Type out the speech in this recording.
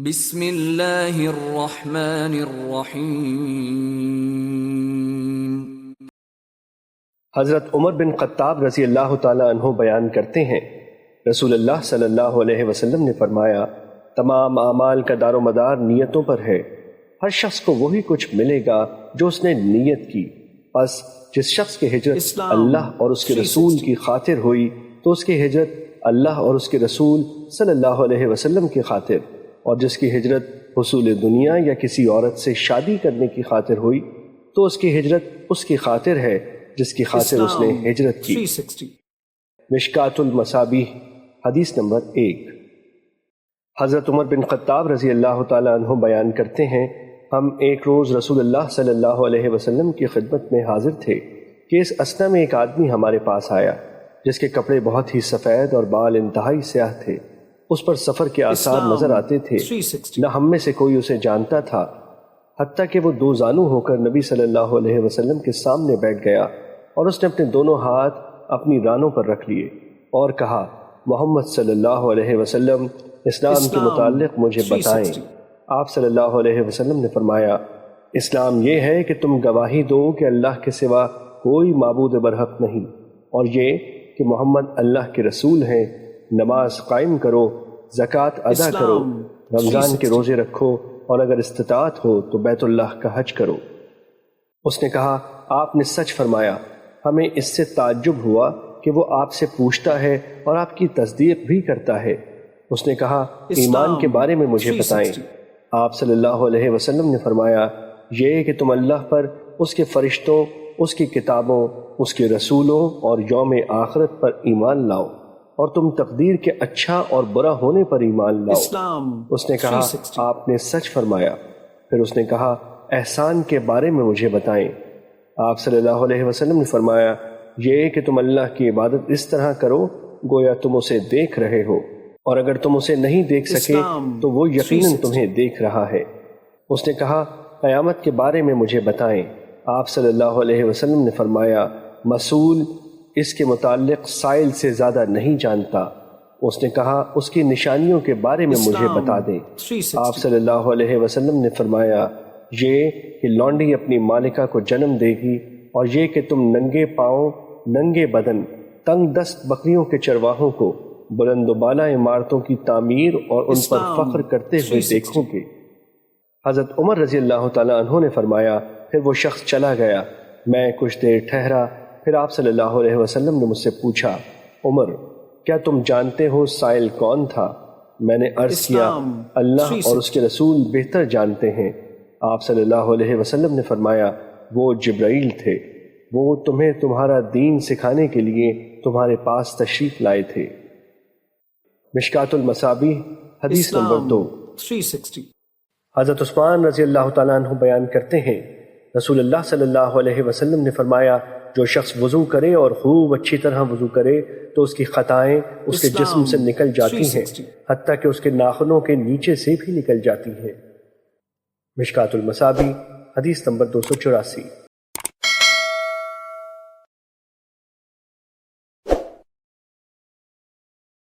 بسم اللہ الرحمن الرحیم۔ حضرت عمر بن خطاب رضی اللہ تعالی عنہ بیان کرتے ہیں، رسول اللہ صلی اللہ علیہ وسلم نے فرمایا، تمام اعمال کا دار و مدار نیتوں پر ہے۔ ہر شخص کو وہی کچھ ملے گا جو اس نے نیت کی، پس جس شخص کی ہجرت اللہ اور اس کے رسول کی خاطر ہوئی تو اس کی ہجرت اللہ اور اس کے رسول صلی اللہ علیہ وسلم کی خاطر، اور جس کی ہجرت حصول دنیا یا کسی عورت سے شادی کرنے کی خاطر ہوئی تو اس کی ہجرت اس کی خاطر ہے جس کی خاطر اس نے ہجرت کی۔ مشکات المصابیح حدیث نمبر 1۔ حضرت عمر بن خطاب رضی اللہ تعالی عنہ بیان کرتے ہیں، ہم ایک روز رسول اللہ صلی اللہ علیہ وسلم کی خدمت میں حاضر تھے کہ اس اثنا میں ایک آدمی ہمارے پاس آیا جس کے کپڑے بہت ہی سفید اور بال انتہائی سیاہ تھے۔ اس پر سفر کے آثار نظر آتے تھے، نہ ہم میں سے کوئی اسے جانتا تھا، حتیٰ کہ وہ دو زانو ہو کر نبی صلی اللہ علیہ وسلم کے سامنے بیٹھ گیا اور اس نے اپنے دونوں ہاتھ اپنی رانوں پر رکھ لیے اور کہا، محمد صلی اللہ علیہ وسلم اسلام کے متعلق مجھے بتائیں۔ آپ صلی اللہ علیہ وسلم نے فرمایا، اسلام یہ ہے کہ تم گواہی دو کہ اللہ کے سوا کوئی معبود برحق نہیں، اور یہ کہ محمد اللہ کے رسول ہیں، نماز قائم کرو، زکوٰۃ ادا کرو، رمضان کے روزے رکھو، اور اگر استطاعت ہو تو بیت اللہ کا حج کرو۔ اس نے کہا، آپ نے سچ فرمایا، ہمیں اس سے تعجب ہوا کہ وہ آپ سے پوچھتا ہے اور آپ کی تصدیق بھی کرتا ہے۔ اس نے کہا، ایمان کے بارے میں مجھے بتائیں۔ آپ صلی اللہ علیہ وسلم نے فرمایا، یہ کہ تم اللہ پر، اس کے فرشتوں، اس کی کتابوں، اس کے رسولوں اور یوم آخرت پر ایمان لاؤ، اور تم تقدیر کے اچھا اور برا ہونے پر ایمان لاؤ۔ اس نے کہا، آپ نے سچ فرمایا۔ پھر اس نے کہا، احسان کے بارے میں مجھے بتائیں۔ آپ صلی اللہ علیہ وسلم نے فرمایا، یہ کہ تم اللہ کی عبادت اس طرح کرو گویا تم اسے دیکھ رہے ہو، اور اگر تم اسے نہیں دیکھ سکے تو وہ یقیناً تمہیں دیکھ رہا ہے۔ اس نے کہا، قیامت کے بارے میں مجھے بتائیں۔ آپ صلی اللہ علیہ وسلم نے فرمایا، مسئول اس کے متعلق سائل سے زیادہ نہیں جانتا۔ اس نے کہا، اس کی نشانیوں کے بارے میں مجھے بتا دیں۔ آپ صلی اللہ علیہ وسلم نے فرمایا، یہ کہ لونڈی اپنی مالکہ کو جنم دے گی، اور یہ کہ تم ننگے پاؤں، ننگے بدن، تنگ دست بکریوں کے چرواہوں کو بلند و بالا عمارتوں کی تعمیر اور ان پر فخر کرتے ہوئے دیکھو گے۔ حضرت عمر رضی اللہ تعالی عنہ نے فرمایا، پھر وہ شخص چلا گیا، میں کچھ دیر ٹھہرا، پھر آپ صلی اللہ علیہ وسلم نے مجھ سے پوچھا، عمر کیا تم جانتے ہو سائل کون تھا؟ میں نے عرض کیا، اللہ اور اس کے رسول بہتر جانتے ہیں۔ آپ صلی اللہ علیہ وسلم نے فرمایا، وہ جبرائیل تھے، وہ تمہیں تمہارا دین سکھانے کے لیے تمہارے پاس تشریف لائے تھے۔ مشکات المصابیح حدیث نمبر 2۔ حضرت عثمان رضی اللہ تعالیٰ عنہ بیان کرتے ہیں، رسول اللہ صلی اللہ علیہ وسلم نے فرمایا، جو شخص وضو کرے اور خوب اچھی طرح وضو کرے تو اس کی خطائیں اس کے جسم سے نکل جاتی ہیں، حتیٰ کہ اس کے ناخنوں کے نیچے سے بھی نکل جاتی ہیں۔ مشکات المصابیح حدیث نمبر 284۔